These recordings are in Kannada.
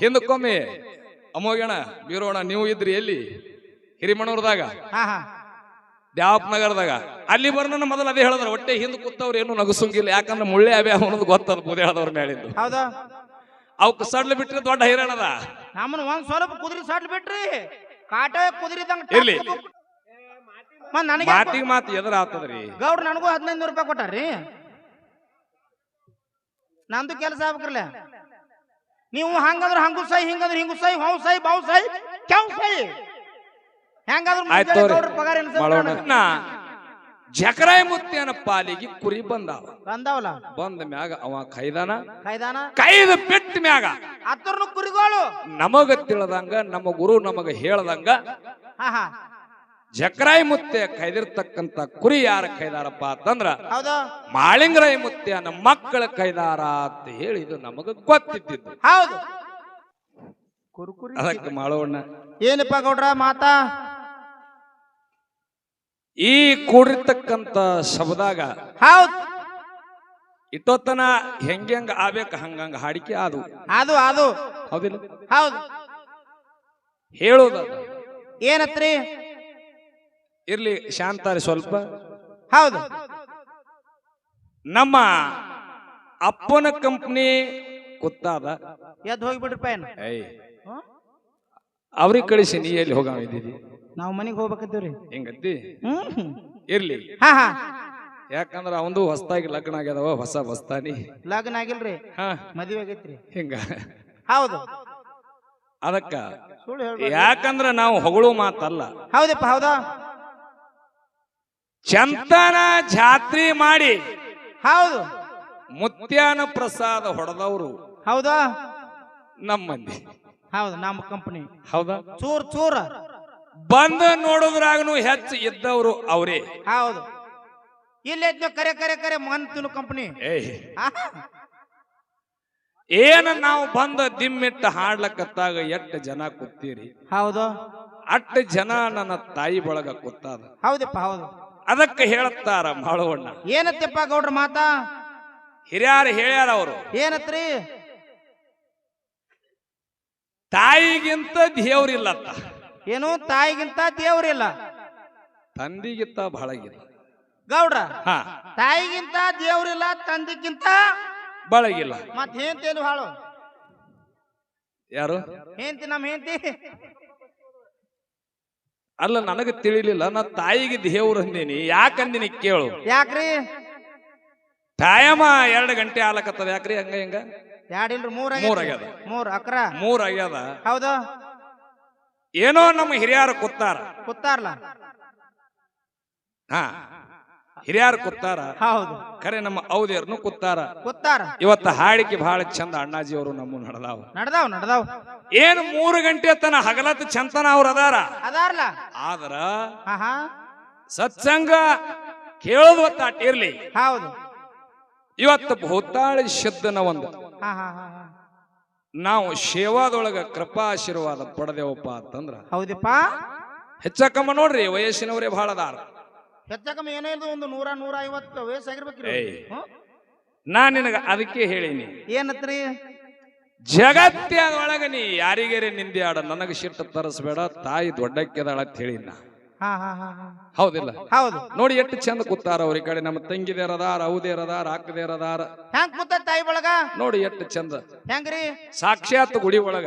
ಹಿಂದಕ್ಕೊಮ್ಮೆ ಅಮೋಗಣ ಬೀರೋಣ ನೀವು ಇದ್ರಿ ಎಲ್ಲಿ ಹಿರಿಮಣೂರ್ದಾಗ ದ್ಯಾವಪ್ನಗರದಾಗ ಅಲ್ಲಿ ಬರ್ನ ಮೊದಲು ಅದೇ ಹೇಳಿದ್ರ ಹೊಟ್ಟೆ ಹಿಂದ್ ಕೂತವ್ರು ಏನು ನಗಸಂಗಿಲ್ಲ ಯಾಕಂದ್ರೆ ಮುಳ್ಳೆ ಅವೇ ಅನ್ನೋದು ಗೊತ್ತದ ಬುದೇ ಹೇಳದವ್ರ ಮೇಲಿಂದು ಹೌದಾ ಅವಕ್ ಸಡ್ಲು ಬಿಟ್ರೆ ದೊಡ್ಡ ಹೈರಾಣದ ನಮ್ಮನ್ನ ಒಂದ್ ಸ್ವಲ್ಪ ಕುದುರೆ ಸಡ್ಲು ಬಿಟ್ರಿ ಕಾಟ ಕುದುರಿದಂಗ ಇರ್ಲಿ ಮಾತಿಗೆ ಮಾತು ಎದ್ರ ಆಗ್ತದ್ರಿ ಗೌಡ್ರು ನನಗೂ 1500 ರೂಪಾಯಿ ಕೊಟ್ಟಾರ್ರಿ ನಂದು ಕೆಲಸ ಆಗ್ಬೇಕ್ರಲ್ಲ ನೀವು ಹಂಗಂದ್ರ ಹಂಗು ಸೈ ಹಿಂಗಂದ್ರ ಹಿಂಗು ಸೈ ಹೌ ಸೈ ಬಾವು ಸೈ ಕ್ಯಾವ್ ಸೈ ಹೆಂಗಾದ್ರು ಪಗಾರ ಜಕರಾಯ ಮುತ್ಯನ ಪಾಲಿಗೆ ಕುರಿ ಬಂದಾವಲ್ಲ ಬಂದ ಮ್ಯಾಗ ಅವ ಕೈದಾನ ಕೈದ ಬಿಟ್ಟ ಮ್ಯಾಗ ಅತ್ತರ್ನು ಕುರಿಗಳು ನಮಗ ತಿಳಿದಂಗ ನಮ್ಮ ಗುರು ನಮಗ ಹೇಳ್ದಂಗ ಜಕರಾಯ ಮುತ್ಯ ಕೈದಿರ್ತಕ್ಕಂತ ಕುರಿ ಯಾರ ಕೈದಾರಪ್ಪ ಅಂತಂದ್ರ ಮಾಳಿಂಗರಾಯ ಮುತ್ಯನ ಮಕ್ಕಳ ಕೈದಾರ ಅಂತ ಹೇಳಿ ಇದು ನಮಗ ಗೊತ್ತಿದ್ದು ಹೌದು ಅದಕ್ಕೆ ಮಾಡೋಣ ಏನಪ್ಪ ಗೌಡ್ರ ಮಾತಾ ಈ ಕೂಡಿರ್ತಕ್ಕಂತ ಶಬ್ದಾಗ ಹೌದು ಇಟ್ಟೊತ್ತನ ಹೆಂಗ ಆಗ್ಬೇಕ ಹಂಗಂಗ ಹಾಡಿಕೆ ಅದು ಅದು ಅದು ಹೌದಿಲ್ಲ ಹೌದು ಹೇಳೋದ ಏನತ್ರಿ ಇರ್ಲಿ ಶಾಂತಾರಿ ಸ್ವಲ್ಪ ಹೌದು ನಮ್ಮ ಅಪ್ಪನ ಕಂಪ್ನಿ ಕುತ್ತಾದ ಎದ್ದು ಹೋಗ್ಬಿಡ್ರಪ್ಪ ಏನು ಅವ್ರಿಗೆ ಕಳಿಸಿ ನೀ ಎಲ್ಲಿ ಹೋಗಿದ್ದೀವಿ ನಾವು ಮನೆಗೆ ಹೋಗ್ಬೇಕಂತೀವ್ರಿ ಹೆಂಗತ್ತಿ ಇರ್ಲಿ ಯಾಕಂದ್ರ ಅವಂದು ಹೊಸದಾಗಿ ಲಗ್ನ ಆಗ್ಯದವ ಹೊಸ ಹೊಸ್ತಾನಿ ಲಗ್ನ ಆಗಿಲ್ರಿ ಮದುವೆ ಆಗೈತ್ರಿ ಹಿಂಗ ಹೌದು ಅದಕ್ಕ ಯಾಕಂದ್ರ ನಾವು ಹೊಗಳು ಮಾತಲ್ಲ ಹೌದಪ್ಪ ಹೌದಾ ಚಂತನ ಜಾತ್ರೆ ಮಾಡಿ ಹೌದು ಮುತ್ಯಾನ ಪ್ರಸಾದ ಹೊಡೆದವರು ಹೌದಾ ನಮ್ಮ ಮಂದಿ ಹೌದು ನಮ್ಮ ಕಂಪನಿ ಹೌದಾ ಚೂರ್ ಚೂರ ಬಂದ ನೋಡೋದ್ರಾಗನು ಹೆಚ್ಚು ಇದ್ದವರು ಅವರೇ ಹೌದು ಇಲ್ಲಿ ಕರೆ ಕರೆ ಕರೆ ಮಂತಿನ ಕಂಪನಿ ಏನ ನಾವು ಬಂದ ದಿಮ್ಮಿಟ್ಟ ಹಾಡ್ಲಕತ್ತಾಗ ಎಷ್ಟು ಜನ ಕೂತೀರಿ ಹೌದು ಅಷ್ಟು ಜನ ನನ್ನ ತಾಯಿ ಬಳಗ ಕೂತಾದ ಹೌದಪ್ಪ ಹೌದು ಅದಕ್ಕೆ ಹೇಳುತ್ತಾರ ಮಾಳವಣ್ಣ ಏನತ್ತಪ್ಪ ಗೌಡ್ರ ಮಾತಾ ಹಿರಿಯಾರು ಹೇಳ್ಯಾರ ಅವರು ಏನತ್ರಿ ತಾಯಿಗಿಂತ ದೇವ್ರಿಲ್ಲತ್ತ ಏನು ತಾಯಿಗಿಂತ ದೇವ್ರಿಲ್ಲ ತಂದಿಗಿಂತ ಬಳಗಿಲ್ಲ ಗೌಡ್ರ ತಾಯಿಗಿಂತ ದೇವ್ರಿಲ್ಲ ತಂದಿಗಿಂತ ಬಳಗಿಲ್ಲ ಮತ್ ಹೇಂತೇನು ಹಾಳು ಯಾರು ಹೇಂತಿ ನಮ್ ಹೇಂತಿ ಅಲ್ಲ ನನಗೆ ತಿಳಿಲಿಲ್ಲ ನಾ ತಾಯಿಗೆ ದೇವ್ರು ಅಂದೀನಿ ಯಾಕಂದಿನಿ ಕೇಳು ಯಾಕ್ರಿ ತಾಯಮ್ಮ 2 ಗಂಟೆ ಆಲಕತ್ತದ ಯಾಕ್ರಿ ಹಂಗ ಹಿಂಗ ಎರಡಿಲ್ರಿ 3 ಆಗ್ಯದ 3 ಆಗ್ಯದ ಹೌದು ಏನೋ ನಮ್ಮ ಹಿರಿಯರು ಕೂತಾರಲ್ಲ ಹಿರಿಯರು ಕೂತಾರ ಹೌದು ಖರೆ ನಮ್ಮ ಔದೇರ್ನು ಕೂತಾರ ಇವತ್ತ ಹಾಡಿಕೆ ಬಹಳ ಚಂದ ಅಣ್ಣಾಜಿ ಅವರು ನಮ್ಮ ನಡ್ದಾವ್ ಏನು 3 ಗಂಟೆ ತನ ಹಗಲತ್ ಚಂತನ ಅವ್ರ ಅದಾರಲ್ಲ ಆದ್ರ ಸತ್ಸಂಗ ಕೇಳೋದು ಒತ್ತಾಟ ಇರ್ಲಿ ಹೌದು ಇವತ್ತು ಭೂತಾಳಿ ಶಬ್ದನ ಒಂದು ನಾವು ಸೇವಾದೊಳಗ ಕೃಪಾ ಆಶೀರ್ವಾದ ಪಡೆದೇವಪ್ಪ ಅಂತಂದ್ರ ಹೌದಪ್ಪ ಹೆಚ್ಚಕಮ್ಮ ನೋಡ್ರಿ ವಯಸ್ಸಿನವರೇ ಬಹಳ ಅದಾರ ಹೆಚ್ಚಕಮ್ಮ ಏನೋ ಇದು ಒಂದು 100-150 ವಯಸ್ಸಾಗಿರ್ಬೇಕ್ರಿ ನಾ ನಿನಗ ಅದಕ್ಕೆ ಹೇಳಿನಿ ಏನತ್ರಿ ಜಗತ್ತೊಳಗ ನೀ ಯಾರಿಗೇರೆ ನಿಂದೆ ಆಡ ನನಗ ಶಿಟ್ಟು ತರಿಸ್ಬೇಡ ತಾಯಿ ದೊಡ್ಡಕ್ಕೆದಾಳ ಅಂತ ಹೇಳಿನ ಹೌದಿಲ್ಲ ಹೌದು ನೋಡಿ ಎಷ್ಟು ಚಂದ ಕೂತಾರ ಅವ್ರ ಈ ಕಡೆ ನಮ್ಮ ತಂಗಿದೇರದಾರ ಔದೇರದಾರ ಅಕ್ಕದೇರದಾರ ಹೆಂಗ್ ಕೂತ ತಾಯಿ ಒಳಗ ನೋಡಿ ಎಷ್ಟು ಚಂದ ಹೆಂಗ್ರಿ ಸಾಕ್ಷಾತ್ ಗುಡಿ ಒಳಗ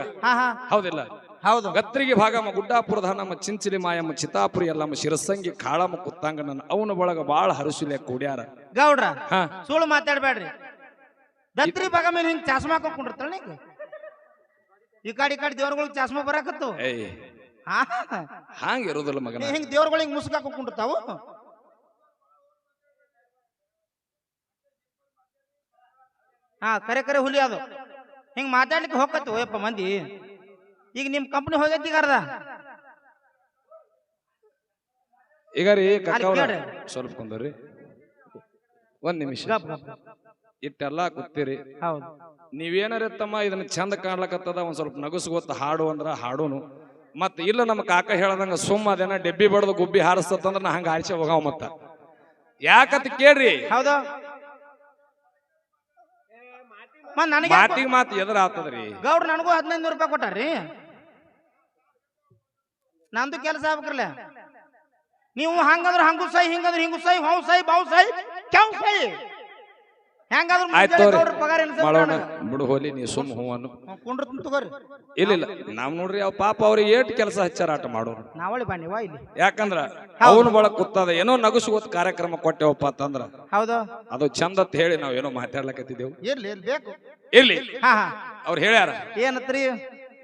ಹೌದಿಲ್ಲ ಹೌದು ಗತ್ರಿಗೆ ಭಾಗಮ್ಮ ಗುಡ್ಡಾಪುರದ ನಮ್ಮ ಚಿಂಚಿಲಿ ಮಾಯಮ್ಮ ಚಿತ್ತಾಪುರಿ ಎಲ್ಲಮ್ಮ ಶಿರಸಂಗಿ ಕಾಳಮ್ಮ ಕುತ್ತಂಗ ನನ್ನ ಅವನ ಒಳಗ ಬಾಳ ಹರಸುಲೆ ಕೂಡ್ಯಾರ ಗೌಡ್ರ ಸುಳ್ಳು ಮಾತಾಡ್ಬೇಡ್ರಿ ಗತ್ರಿ ಭಾಗ ಮೇಲೆ ಹಿಂಗ್ ಚಾಸ್ಮಾ ಹಾಕೊಂಡಿರ್ತಾಳ ಈ ಕಡೆ ದೇವ್ರಗಳಿಗೆ ಚಾಸ್ಮಾ ಬರಾಕತ್ತು ಹಾಂಗ ಇರೋದಿಲ್ಲ ಮಗನ ಹಿಂಗ್ ದೇವ್ರಗಳಿಗೆ ಮುಸುಕ್ ಹಾಕೊಂಡಿರ್ತಾವು ಕರೆ ಕರೆ ಹುಲಿ ಅದು ಹಿಂಗ್ ಮಾತಾಡ್ಲಿಕ್ಕೆ ಹೋಗತ್ತು ಓಯಪ್ಪ ಮಂದಿ ಈಗ ನಿಮ್ ಕಂಪ್ನಿ ಹೋಗೈತಿ ಈಗ ಅರ್ಧ ಈಗ ರೀ ಸ್ವಲ್ಪ ಕುಂದ್ರಿ 1 ನಿಮಿಷ ಇಟ್ಟೆಲ್ಲಾ ಕೂತೀರಿ ನೀವೇನಾರ ತಮ್ಮ ಇದನ್ನ ಚಂದ ಕಾಣ್ಲಕತ್ತದ ಒಂದ್ ಸ್ವಲ್ಪ ನಗಸ್ಗೊತ್ತ ಹಾಡು ಅಂದ್ರ ಹಾಡುನು ಮತ್ ಇಲ್ಲ ನಮ್ಮ ಕಾಕ ಹೇಳದಂಗ ಸುಮ್ಮ ಅದೇನ ಡೆಬ್ಬಿ ಬಡದು ಗುಬ್ಬಿ ಹಾರಿಸ್ತಂದ್ರ ನಾ ಹಂಗ ಹಾರಿಸಿ ಹೋಗಾವ ಮತ್ತ ಯಾಕತ್ ಕೇಳ್ರಿ ಹೌದು ಮತ್ ನನಗೆ ಮಾತಿಗೆ ಮಾತು ಎದ್ರ ಆತದ್ರಿ. ಗೌಡ್ರು ನನಗೂ 1500 ರೂಪಾಯಿ ಕೊಟ್ಟಾರ್ರಿ. ನಂದು ಕೆಲಸ ಆಗ್ಬೇಕ್ರಲ್ಲ. ನೀವು ಹಂಗಂದ್ರ ಹಂಗೂ ಸೈ, ಹಿಂಗಂದ್ರ ಹಿಂಗೂ ಸೈ, ಹೌ ಸೈ, ಬಾವು ಸೈ, ಕ್ಯಾವ್ ಸೈ. ಹೆಂಗಾದ್ರು ಆಯ್ತು ಗೌಡ್ರ ಪಗಾರ ಮಾಡೋಣ ಬಿಡು ಹೋಲಿ, ನೀ ಸುಮ್ ಹೂ ಅನ್ನು. ಕುಂಡ್ರತ್ ತಗೋರಿ. ಇಲ್ಲ ನಾವ್ ನೋಡ್ರಿ ಅವ್ ಪಾಪ ಅವ್ರಿಗೆ ಏಟ್ ಕೆಲಸ ಹಚ್ಚಾರ ಆಟ ಮಾಡೋರು. ನಾವಳಿ ಬನ್ನಿವಾ ಇಲ್ಲಿ. ಯಾಕಂದ್ರ ಅವನು ಬಳಕ್ ಕೂತದ ಏನೋ ನಗುಸುವತ್ ಕಾರ್ಯಕ್ರಮ ಕೊಟ್ಟೆವಪ್ಪ ಅಂತಂದ್ರ ಹೌದು ಅದು ಚಂದ ಅಂತ ಹೇಳಿ ನಾವ್ ಏನೋ ಮಾತಾಡ್ಲಕತ್ತಿದ್ದೇವು. ಇರ್ಲಿ ಬೇಕು ಇರ್ಲಿ ಹಾ ಹಾ ಅವ್ರು ಹೇಳ್ಯಾರ. ಏನತ್ರಿ?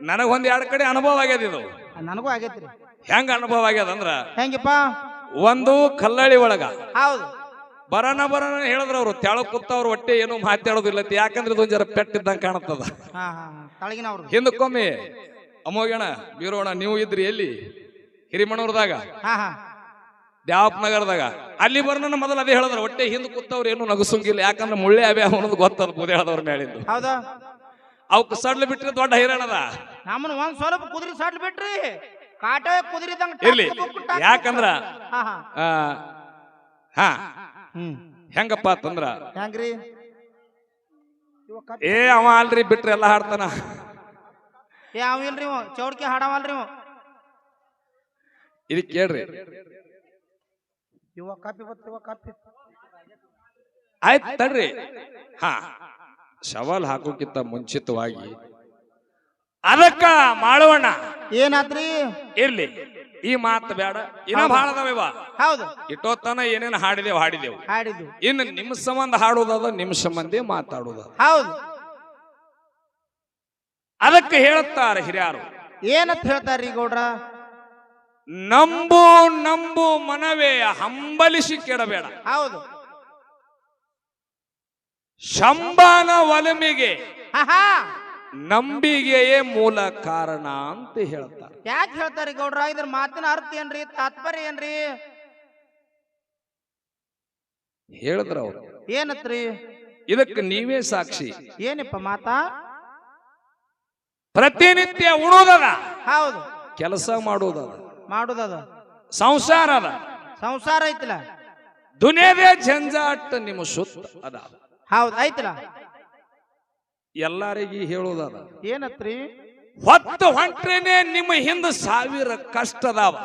ನನಗೊಂದ್ 2 ಕಡೆ ಅನುಭವ ಆಗ್ಯದ. ಇದು ನನಗೂ ಆಗೈತ್ರಿ. ಹೆಂಗ ಅನುಭವ ಆಗ್ಯದ ಅಂದ್ರ, ಹೆಂಗಪ್ಪ? ಒಂದು ಕಲ್ಲಳ್ಳಿ ಒಳಗ ಹೌದು ಬರನ ಹೇಳಿದ್ರ ಅವ್ರು ತೆಳಗ್ ಕೂತವ್ರು ಒಟ್ಟೆ ಏನೋ ಮಾತಾಡೋದಿಲ್ಲ. ಯಾಕಂದ್ರೆ ಇದೊಂದ್ ಜರ ಪೆಟ್ಟಿದ್ದಂಗ ಕಾಣತ್ತದ. ಹಾ ಹಾ ತಳಗಿನವ್ರು ಹಿಂದಕ್ಕೊಮ್ಮೆ ಅಮೋಗಣ ಬೀರೋಣ ನೀವು ಇದ್ರಿ ಎಲ್ಲಿ? ಹಿರಿಮಣೂರ್ದಾಗ, ಹಾ ಹಾ ದ್ಯಾವಪ್ ನಗರದಾಗ. ಅಲ್ಲಿ ಬರ್ನ ಮೊದಲು ಅದೇ ಹೇಳಿದ್ರ ಒಟ್ಟೆ ಹಿಂದ್ ಕೂತವ್ರು ಏನು ನಗಸಂಗಿಲ್ಲ. ಯಾಕಂದ್ರೆ ಮುಳ್ಳೆ ಅಭ್ಯಾಸ ಅನ್ನೋದು ಗೊತ್ತದ ಬುದೇ ಹೇಳದವ್ರ ಮೇಲಿಂದು. ಹೌದಾ? ಅವಕ್ ಸಡ್ಲು ಬಿಟ್ರೆ ದೊಡ್ಡ ಹೈರಾಣದ. ನಮ್ಮನ್ನ ಒಂದ್ ಸ್ವಲ್ಪ ಕುದುರೆ ಸಡ್ಲು ಬಿಟ್ರಿ ಕಾಟ ಕುದುರಿದಂಗ ಇರ್ಲಿ. ಯಾಕಂದ್ರ ಹಾ ಹೆಂಗಪ್ಪ ಅಂತಂದ್ರ, ಹೆಂಗ್ರಿ? ಅವ ಅಲ್ರಿ ಬಿಟ್ರೆ ಎಲ್ಲಾ ಹಾಡ್ತಾನ. ಯಾವ ಇಲ್ರಿ ಚೌಡ್ಕಿ ಹಾಡವಲ್ರಿ. ಇದಕ್ ಕೇಳ್ರಿ. ಇವ ಕಾಪಿ ಬತ್ತ ಕಾಪಿ ಆಯ್ತು ತಡ್ರಿ. ಹಾ ಸವಾಲ್ ಹಾಕೋಕ್ಕಿಂತ ಮುಂಚಿತವಾಗಿ ಅದಕ್ಕ ಮಾಡೋಣ. ಏನಾದ್ರಿ? ಇರ್ಲಿ, ಈ ಮಾತು ಬೇಡ. ಇನ್ನ ಬಹಳ ಅದಾವ. ಹೌದು, ಇಟ್ಟೋತನ ಏನೇನು ಹಾಡಿದೆವು ಹಾಡಿದ್ವು. ಇನ್ನು ನಿಮ್ಮ ಸಂಬಂಧ ಹಾಡುವುದದ, ನಿಮ್ಮ ಸಂಬಂಧಿ ಮಾತಾಡುದ. ಹೌದು, ಅದಕ್ಕೆ ಹೇಳುತ್ತಾರೆ ಹಿರಿಯರು. ಏನಂತ ಹೇಳ್ತಾರ್ರಿ ಗೌಡ್ರ? ನಂಬು ಮನವೇ ಹಂಬಲಿಸಿ ಕೆಡಬೇಡ. ಹೌದು, ಶಂಬಾನ ಒಲಮಿಗೆ ಆಹಾ ನಂಬಿಗೆಯೇ ಮೂಲ ಕಾರಣ ಅಂತ ಹೇಳ್ತಾರೆ. ಯಾಕೆ ಹೇಳ್ತಾರಿ ಗೌಡ್ರ? ಇದ್ರ ಮಾತಿನ ಅರ್ಥ ಏನ್ರಿ? ತಾತ್ಪರ್ಯ ಏನ್ರಿ? ಹೇಳಿದ್ರ ಅವ್ರು. ಏನತ್ರಿ? ಇದಕ್ಕೆ ನೀವೇ ಸಾಕ್ಷಿ. ಏನಪ್ಪ ಮಾತಾ? ಪ್ರತಿನಿತ್ಯ ಉಣೋದದ, ಹೌದು, ಕೆಲಸ ಮಾಡುವುದದ, ಸಂಸಾರ ಅದ. ಸಂಸಾರ ಐತಿಲ್ಲ, ದುನಿಯಾದೇ ಜಂಜಾಟ ನಿಮ್ಮ ಸುತ್ತ ಅದ. ಹೌದು ಐತಿಲ್ಲ. ಎಲ್ಲಾರಿಗಿ ಹೇಳುವುದದ. ಏನತ್ರಿ? ಹೊತ್ತು ಹೊಂಟ್ರೇನೆ ನಿಮ್ಮ ಹಿಂದ 1000 ಕಷ್ಟ ಅದಾವ.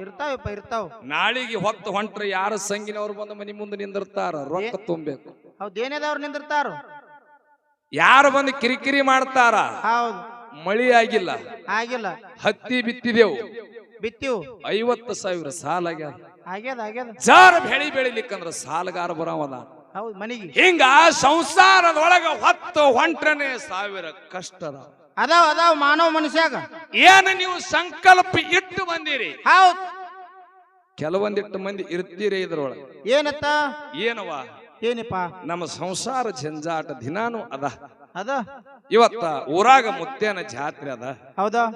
ಇರ್ತಾವಪ್ಪ, ಇರ್ತಾವ. ನಾಳಿಗೆ ಹೊತ್ತು ಹೊಂಟ್ರೆ ಯಾರ ಸಂಗಿನವ್ರು ಬಂದು ಮನಿ ಮುಂದೆ ನಿಂದಿರ್ತಾರ, ರೊಕ್ಕ ತುಂಬಬೇಕು. ಹೌದು, ಏನೇದವ್ರು ನಿಂದಿರ್ತಾರ. ಯಾರು ಬಂದು ಕಿರಿಕಿರಿ ಮಾಡ್ತಾರ. ಹೌದು, ಮಳಿ ಆಗಿಲ್ಲ, ಹತ್ತಿ ಬಿತ್ತಿದೆವು, ಬಿತ್ತಿವು, 50,000 ಸಾಲ ಆಗ್ಯದ. ಜಾರ ಬೆಳಿಲಿಕ್ಕಂದ್ರ ಸಾಲಗಾರ ಬರವದ. ಹೌದು, ಮನಿಗೆ ಹಿಂಗ ಸಂಸಾರದೊಳಗ ಹೊತ್ತು ಹೊಂಟ್ರನೆ 1000 ಕಷ್ಟ ಅದಾವ ಮಾನವ ಮನುಷ್ಯಾಗ. ಏನು ನೀವು ಸಂಕಲ್ಪ ಇಟ್ಟು ಬಂದಿರಿ. ಹೌದು, ಕೆಲವೊಂದಿಟ್ಟು ಮಂದಿ ಇರ್ತೀರಿ ಇದ್ರೊಳಗ. ಏನತ್ತ? ಏನಪ್ಪ? ನಮ್ಮ ಸಂಸಾರ ಜಂಜಾಟ ದಿನಾನು ಅದ. ಇವತ್ತ ಊರಾಗ ಮುತ್ತೇನ ಜಾತ್ರೆ ಅದ. ಹೌದಾ?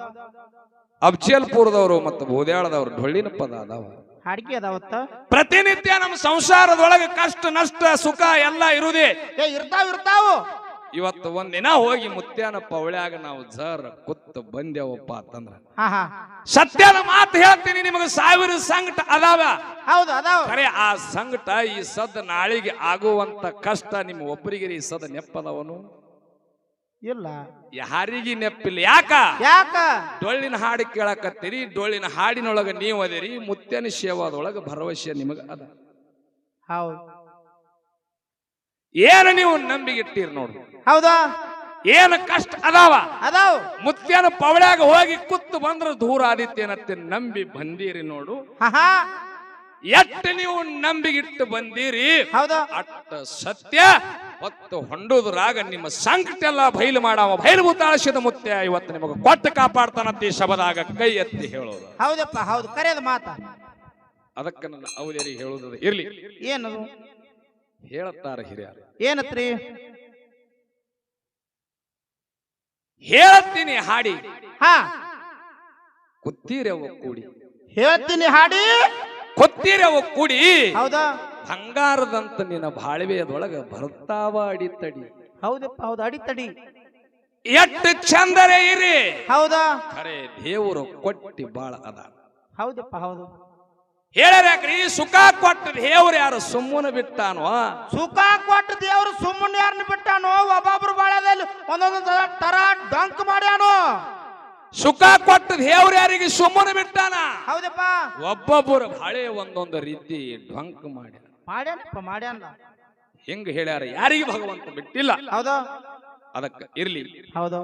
ಅಬ್ಚಲ್ಪುರದವರು ಮತ್ತು ಬೋದ್ಯಾಳದವ್ರು ಡೊಳ್ಳಿನ ಪದ ಅದಾವ, ಹಾಡಿಕೆ ಅದಾವತ್ತ. ಪ್ರತಿನಿತ್ಯ ನಮ್ಮ ಸಂಸಾರದೊಳಗೆ ಕಷ್ಟ ನಷ್ಟ ಸುಖ ಎಲ್ಲ ಇರುದೇ. ಇರ್ತಾವ. ಇವತ್ತು ಒಂದಿನ ಹೋಗಿ ಮುತ್ಯಾನ ಪವಳ್ಯಾಗ ನಾವು ಜರ್ ಕುತ್ತ ಬಂದೇವಪ್ಪ ಅಂತಂದ್ರ ಸತ್ಯದ ಮಾತು ಹೇಳ್ತೀನಿ, ನಿಮಗೆ 1000 ಸಂಕಟ ಅದಾವ. ಹೌದು, ಅದಾವ. ಖರೆ ಆ ಸಂಕಟ ಈ ಸದ್ ನಾಳಿಗೆ ಆಗುವಂತ ಕಷ್ಟ ನಿಮ್ಮ ಒಬ್ಬರಿಗೆ ಈ ಸದ ನೆಪ್ಪದವನು ಇಲ್ಲ, ಯಾರಿಗೆ ನೆಪ್ಪಿಲ್ಲ. ಯಾಕ ಡೊಳ್ಳಿನ ಹಾಡು ಕೇಳಕತ್ತೀರಿ, ಡೊಳ್ಳಿನ ಹಾಡಿನೊಳಗ ನೀವು ಅದೇರಿ, ಮುತ್ಯನ ಸೇವಾದೊಳಗ ಭರವಸೆ ನಿಮಗ ಅದ. ಹೌದು, ಏನು ನೀವು ನಂಬಿಗಿಟ್ಟಿರಿ ನೋಡು. ಹೌದಾ? ಏನು ಕಷ್ಟ ಅದಾವ. ಮುತ್ಯನ ಪವಳ್ಯಾಗ ಹೋಗಿ ಕುತ್ತು ಬಂದ್ರ ದೂರ ಆದಿತ್ಯನತ್ತೆ ನಂಬಿ ಬಂದೀರಿ ನೋಡು. ಎಟ್ಟು ನೀವು ನಂಬಿಗಿಟ್ಟು ಬಂದೀರಿ, ಹೌದಾ? ಅಟ್ಟ ಸತ್ಯ. ಹೊತ್ತು ಹೊಂಡುದ್ರಾಗ ನಿಮ್ಮ ಸಂಕಟ ಎಲ್ಲ ಬಯಲು ಮಾಡವ ಬಯಲುಭೂತಾಳಸಿದ ಮುತ್ಯ ಇವತ್ತು ನಿಮಗೆ ಕೊಟ್ಟು ಕಾಪಾಡ್ತಾನಂತ ಈ ಶಬದಾಗ ಕೈ ಎತ್ತಿ ಹೇಳೋದು. ಹೌದಪ್ಪ, ಹೌದು, ಕರೆಯದ ಮಾತ. ಅದಕ್ಕೆ ನನ್ನ ಅವಧಿಯರಿಗೆ ಹೇಳುವುದು ಇರ್ಲಿ. ಏನದು ಹೇಳುತ್ತಾರೆ ಹಿರಿಯರು. ಏನತ್ರಿ? ಹೇಳ್ತೀನಿ ಹಾಡಿ, ಕುತ್ತೀರವ ಕೂಡಿ. ಹೇಳ್ತೀನಿ ಹಾಡಿ, ಕುತ್ತೀರವ ಕೂಡಿ. ಹೌದಾ? ಬಂಗಾರದಂತ ನಿನ್ನ ಬಾಳ್ವೆಯದೊಳಗ ಬರ್ತಾವ ಅಡಿತಡಿ. ಹೌದಪ್ಪ, ಹೌದು, ಅಡಿತಡಿ. ಎಷ್ಟು ಚಂದರೆ ಇರಿ. ಹೌದಾ? ಖರೆ ದೇವರು ಕೊಟ್ಟಿ ಬಾಳ ಅದ. ಹೌದಪ್ಪ, ಹೌದು. ಹೇಳ್ಯಾರ ಯಾಕ್ರಿ ಸುಖ ಕೊಟ್ಟ ದೇವ್ರು ಯಾರು ಸುಮ್ಮನೆ ಬಿಟ್ಟಾನೋ ಸುಖ ಕೊಟ್ಟು ದೇವ್ರು ಸುಮ್ಮನೆ ಯಾರನ್ನ ಬಿಟ್ಟಾನೋ ಒಬ್ಬೊಬ್ರು ಬಾಳದಲ್ಲಿ ಒಂದೊಂದು ತರ ಡಂಕ್ ಮಾಡ್ಯಾನು ಸುಖ ಕೊಟ್ಟ ದೇವ್ರು ಯಾರಿಗೆ ಸುಮ್ಮನೆ ಬಿಟ್ಟಾನ ಹೌದಪ್ಪ ಒಬ್ಬೊಬ್ಬರು ಹಳೆ ಒಂದೊಂದು ರೀತಿ ಡ್ವಂಕ್ ಮಾಡ್ಯಾನಪ್ಪ ಮಾಡ್ಯಾನ ಹೆಂಗ ಹೇಳ್ಯಾರ ಯಾರಿಗೆ ಭಗವಂತ ಬಿಟ್ಟಿಲ್ಲ ಹೌದು ಅದಕ್ಕ ಇರ್ಲಿ ಹೌದು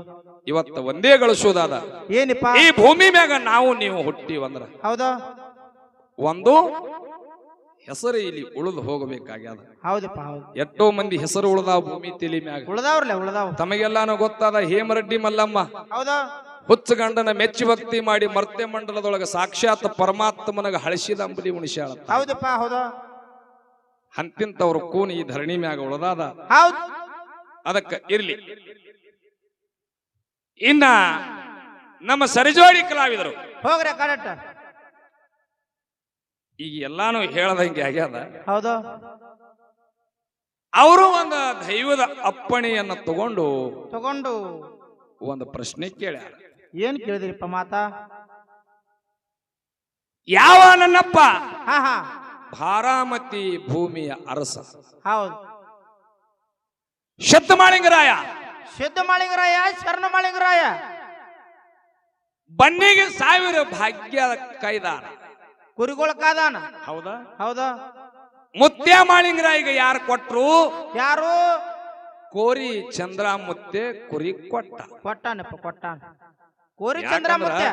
ಇವತ್ತ ಒಂದೇ ಗಳಿಸೋದಾದ ಏನಿಪ್ಪ ಈ ಭೂಮಿ ಮ್ಯಾಗ ನಾವು ನೀವು ಹುಟ್ಟಿವಂದ್ರ ಹೌದು ಒಂದು ಹೆಸರು ಇಲ್ಲಿ ಉಳಿದು ಹೋಗಬೇಕಾಗ್ಯದ ಹೌದಪ್ಪ ಹೌದು ಎಷ್ಟೋ ಮಂದಿ ಹೆಸರು ಉಳ್ದಾವ ಭೂಮಿ ತಲಿ ಮ್ಯಾಗ ಉಳ್ದಾವ್ ತಮಗೆಲ್ಲಾನು ಗೊತ್ತಾದ ಹೇಮರೆಡ್ಡಿ ಮಲ್ಲಮ್ಮ ಹೌದು ಹುಚ್ಚ ಗಂಡನ ಮೆಚ್ಚಿ ಭಕ್ತಿ ಮಾಡಿ ಮರ್ತ್ಯ ಮಂಡಲದೊಳಗ ಸಾಕ್ಷಾತ್ ಪರಮಾತ್ಮನಗ ಹಳಸಿದ ಅಂಬಲಿ ಉಣಿಸ್ಯಾಳ ಹೌದಪ್ಪ ಹೌದು ಅಂತಿಂತವ್ರ ಕೂನ್ ಈ ಧರಣಿ ಮ್ಯಾಗ ಉಳದಾದ ಹೌದು ಅದಕ್ಕ ಇರ್ಲಿ ಇನ್ನ ನಮ್ಮ ಸರಿಜೋಡಿ ಕಲಾವಿದರು ಹೋಗ್ರಿ ಕರೆಕ್ಟ್ ಈಗ ಎಲ್ಲಾನು ಹೇಳದಂಗೆ ಆಗ್ಯಾದ ಹೌದು ಅವರು ಒಂದು ದೈವದ ಅಪ್ಪಣೆಯನ್ನ ತಗೊಂಡು ಒಂದು ಪ್ರಶ್ನೆ ಕೇಳ್ಯಾರ ಏನ್ ಕೇಳಿದ್ರಿಪ್ಪ ಮಾತಾ ಯಾವ ನನ್ನಪ್ಪ ಹಾ ಹಾ ಭಾರಾಮತಿ ಭೂಮಿಯ ಅರಸ ಹೌದು ಶತಮಾಳಿಂಗರಾಯ ಸಿದ್ಧಮಾಳಿಂಗರಾಯ ಶರಣಮಾಳಿಂಗರಾಯ ಬನ್ನಿಗೆ 1000 ಭಾಗ್ಯ ಕೈದಾರ ಕುರಿಗಳ ಕಾದಾನ ಹೌದಾ ಹೌದಾ ಮುತ್ಯ ಮಾಳಿಂಗರಾಯಿಗೆ ಯಾರು ಕೊಟ್ರು ಯಾರು ಕೋರಿ ಚಂದ್ರ ಮುತ್ತೆ ಕುರಿ ಕೊಟ್ಟಾನಪ್ಪ ಕೋರಿ ಚಂದ್ರ ಮುತ್ಯ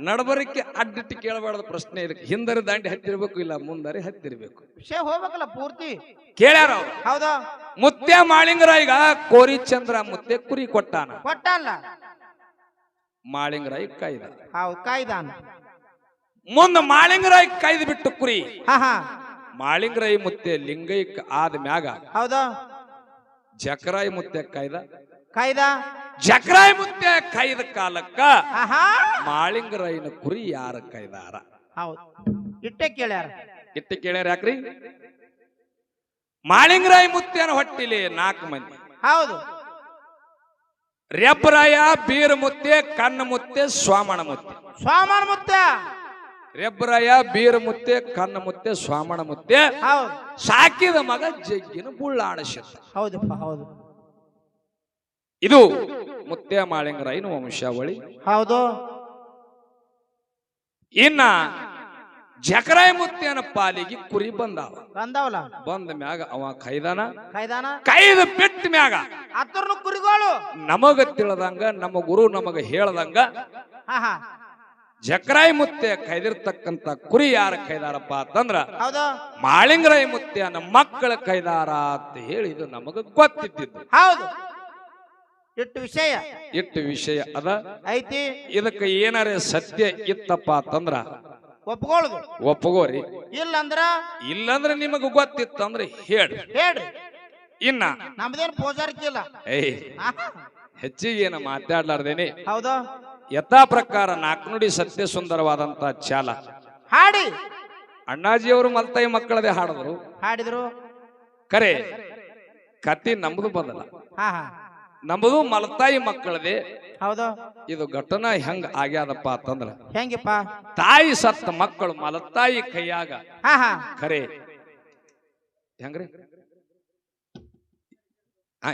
ನಡಬರಿಕೆ ಅಡ್ಡಿಟ್ಟು ಕೇಳಬಾರ್ದ ಪ್ರಶ್ನೆ ಇದಕ್ಕೆ ಹಿಂದರಿ ದಾಂಡಿ ಹತ್ತಿರ್ಬೇಕು ಇಲ್ಲ ಮುಂದರಿ ಹತ್ತಿರ್ಬೇಕು ವಿಷಯ ಹೋಗ್ಬೇಕಲ್ಲ ಪೂರ್ತಿ ಕೇಳ್ಯಾರ ಅವ್ರು ಹೌದಾ ಮುತ್ಯ ಮಾಳಿಂಗರಾಯಿಗ ಕೋರಿ ಚಂದ್ರ ಮುತ್ತೆ ಕುರಿ ಕೊಟ್ಟಾನಲ್ಲ ಮಾಳಿಂಗರಾಯಿ ಕಾಯ್ದ ಹೌದು ಕಾಯ್ದಾನ ಮುಂದ ಮಾಳಿಂಗರಾಯಿ ಕಾಯ್ದು ಬಿಟ್ಟು ಕುರಿ ಹಾ ಹಾ ಮಾಳಿಂಗರಾಯಿ ಮುತ್ತೆ ಲಿಂಗೈಕ್ ಆದ ಮ್ಯಾಗ ಹೌದಾ ಜಕರಾಯಿ ಮುತ್ತೆ ಕಾಯ್ದ ಜಕರಾಯಿ ಮುತ್ತೆ ಕಾಯ್ದ ಕಾಲಕ್ಕ ಆಹಾ ಮಾಳಿಂಗರಾಯಿನ ಕುರಿ ಯಾರ ಕಾಯ್ದಾರ ಹೌದು ಇಟ್ಟೆ ಕೇಳ್ಯಾರ ಯಾಕ್ರಿ ಮಾಳಿಂಗರಾಯಿ ಮುತ್ತೆನ ಹೊಟ್ಟಿಲಿ 4 ಮಂದಿ ಹೌದು ರೆಬ್ಬರಾಯ ಬೀರ ಮುತ್ತೆ ಕಣ್ಣ ಮುತ್ತೆ ಸ್ವಾಮಣ ಮುತ್ತೆ ರೆಬ್ಬರಾಯ ಬೀರ ಮುತ್ತೆ ಕಣ್ಣ ಮುತ್ತೆ ಸ್ವಾಮಣ ಮುತ್ತೆ ಹೌದು ಸಾಕಿದ ಮಗ ಜಗ್ಗಿನ ಬುಳ್ಳಾಣಶಿತ್ತ ಹೌದಪ್ಪ ಹೌದು ಇದು ಮುತ್ಯ ಮಾಳಿಂಗರಾಯನ ವಂಶಾವಳಿ ಹೌದು ಇನ್ನ ಜಕರಾಯಿ ಮುತ್ಯನ ಪಾಲಿಗೆ ಕುರಿ ಬಂದಾವಲ್ಲ ಬಂದ ಮ್ಯಾಗ ಅವ ಕಾಯ್ದಾನ ಕಾಯ್ದ ಬಿಟ್ಟ ಮ್ಯಾಗ ಅತ್ತರ್ನು ಕುರಿಗಳು ನಮಗ ತಿಳಿದಂಗ ನಮ್ಮ ಗುರು ನಮಗ ಹೇಳದಂಗ ಜಕರಾಯಿ ಮುತ್ತೆ ಕೈದಿರ್ತಕ್ಕಂತ ಕುರಿ ಯಾರ ಕೈದಾರಪ್ಪ ಅಂತಂದ್ರ ಹೌದು ಮಾಳಿಂಗರಾಯಿ ಮುತ್ಯನ ಮಕ್ಕಳ ಕೈದಾರ ಅಂತ ಹೇಳಿ ಇದು ನಮಗ ಗೊತ್ತಿದ್ದು ಹೌದು ಇಟ್ಟು ವಿಷಯ ಅದ ಐತಿ ಇದಕ್ಕೆ ಏನಾರೇ ಸತ್ಯ ಇತ್ತಪ್ಪ ಅಂತಂದ್ರ ಒಪ್ಪಗೋರಿ ಇಲ್ಲಂದ್ರ ನಿಮಗ ಗೊತ್ತಿತ್ತಂದ್ರೆ ಹೇಳ್ರಿ ಇನ್ನ ನಮ್ದೇನು ಪೂಜಾರಿಕಿಲ್ಲ ಹೆಚ್ಚಿಗೆ ಏನ ಮಾತಾಡ್ಲಾರ್ದೇನೆ ಹೌದಾ ಯಥಾ ಪ್ರಕಾರ ನಾಲ್ಕುನುಡಿ ಸತ್ಯ ಸುಂದರವಾದಂತ ಚಾಲ ಹಾಡಿ ಅಣ್ಣಾಜಿಯವರು ಮಲ್ತಾಯಿ ಮಕ್ಕಳದೇ ಹಾಡಿದ್ರು ಕರೆ ಕತಿ ನಮ್ದು ಬದಲ ನಮ್ಮದು ಮಲತಾಯಿ ಮಕ್ಕಳದೇ ಹೌದಾ ಇದು ಘಟನಾ ಹೆಂಗ ಆಗ್ಯಾದಪ್ಪ ಅಂತಂದ್ರ ಹೆಂಗಪ್ಪ ತಾಯಿ ಸತ್ತ ಮಕ್ಕಳು ಮಲತಾಯಿ ಕೈಯಾಗ ಖರೆ ಹೆಂಗ್ರಿ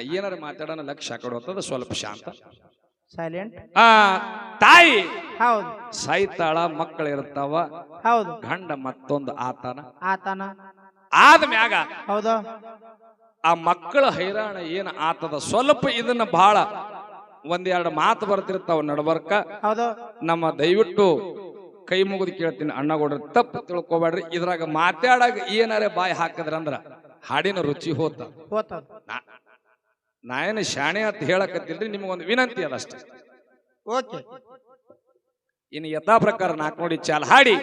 ಏನಾರ ಮಾತಾಡೋಣ ಲಕ್ಷ ಕೊಡುತ್ತದ ಸ್ವಲ್ಪ ಶಾಂತ ಸೈಲೆಂಟ್ ತಾಯಿ ಹೌದು ಸಾಯ್ತಾಳ ಮಕ್ಕಳು ಇರ್ತಾವ ಹೌದು ಗಂಡ ಮತ್ತೊಂದು ಆತನ ಆದ ಮ್ಯಾಗ ಹೌದು ಆ ಮಕ್ಕಳ ಹೈರಾಣ ಏನ್ ಆತದ ಸ್ವಲ್ಪ ಇದನ್ನ ಬಹಳ ಒಂದೆರಡು ಮಾತು ಬರ್ತಿರ್ತಾವ ನಡಬರ್ಕ ಹೌದು ನಮ್ಮ ದಯವಿಟ್ಟು ಕೈ ಮುಗಿದು ಕೇಳ್ತೀನಿ ಅಣ್ಣಗೌಡ್ರ ತಪ್ಪು ತಿಳ್ಕೊಬೇಡ್ರಿ ಇದ್ರಾಗ ಮಾತಾಡಾಗ ಏನಾರೇ ಬಾಯಿ ಹಾಕಿದ್ರಂದ್ರ ಹಾಡಿನ ರುಚಿ ಹೋತ ನಾ ಏನು ಶಾಣೆ ಅಂತ ಹೇಳಕತ್ತಿಲ್ರಿ ನಿಮಗೊಂದು ವಿನಂತಿ ಅದಷ್ಟೇ ಓಕೆ ಇನ್ನು ಯಥಾ ಪ್ರಕಾರ ನಾಲ್ಕು ನೋಡಿ ಚಾಲ್ ಹಾಡಿ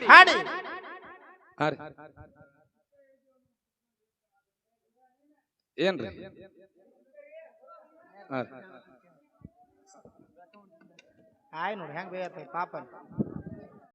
ಏನ್ರಿ ಆಯ್ ನೋಡಿ ಹೆಂಗ್ ಬೇಯತ್ತ ಪಾಪ